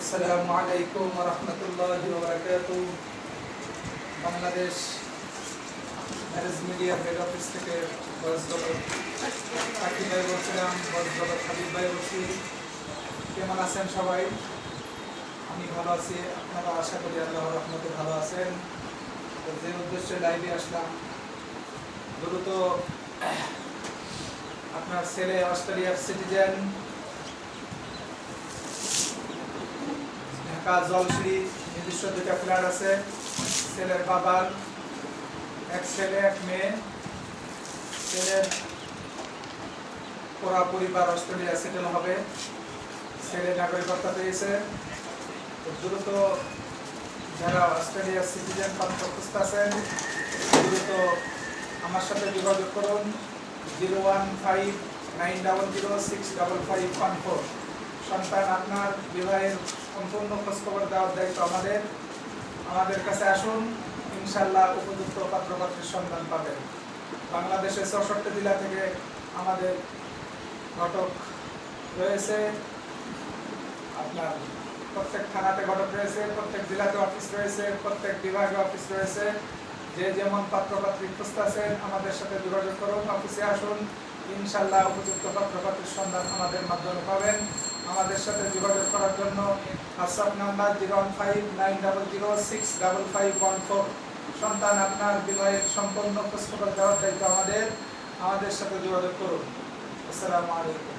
আসসালামু আলাইকুম ওয়া রাহমাতুল্লাহি ওয়া বারাকাতুহু। Bangladesh marriage media head office থেকে বয়সজগৎ সাকিব ভাই বলছিলাম, বয়সজগৎ হাবিব ভাই বলছি। কেমন আছেন সবাই? আমি ভালো আছি, আপনারা আশা করি আল্লাহর রহমতে ভালো আছেন। তো যে উদ্দেশ্যে লাইভে আসলাম, দ্রুত আপনার ছেলে অস্ট্রেলিয়ার সিটিজেন, ঢাকা জলসিঁড়ি নিজস্ব দুটা ফ্ল্যাট আছে। ছেলের বাবার এক ছেলে এক মেয়ে, ছেলের পুরা পরিবার অস্ট্রেলিয়া সেটেল হবে। ছেলে নাগরিকত্ব পেয়েছে। তো দ্রুত যারা অস্ট্রেলিয়ার সিটিজেন পাত্র খুঁজতেছেন, দ্রুত আমার সাথে যোগাযোগ করুন। 01590065514। সন্তান আপনার বিবাহের সম্পূর্ণ খোঁজখবর দেওয়ার দায়িত্ব আমাদের কাছে আসুন, ইনশাল্লাহ উপযুক্ত পাত্রপাত্রীর সন্ধান পাবেন। বাংলাদেশের ৬৪ জেলা থেকে আমাদের ঘটক রয়েছে। আপনার প্রত্যেক থানাতে ঘটক রয়েছে, প্রত্যেক জেলাতে অফিস রয়েছে, প্রত্যেক বিভাগে অফিস রয়েছে। যে যেমন পাত্রপাত্রী খুঁজতেছেন আমাদের সাথে যোগাযোগ করুন, অফিসে আসুন, ইনশাল্লাহ উপযুক্ত পাত্রপাত্রীর সন্ধান আমাদের মাধ্যমে পাবেন। আমাদের সাথে যোগাযোগ করার জন্য হোয়াটসঅ্যাপ নাম্বার 01590065514। সন্তান আপনার বিবাহের সম্পূর্ণ খোঁজখবর দেওয়ার দায়িত্ব আমাদের সাথে যোগাযোগ করুন। আসসালামু আলাইকুম।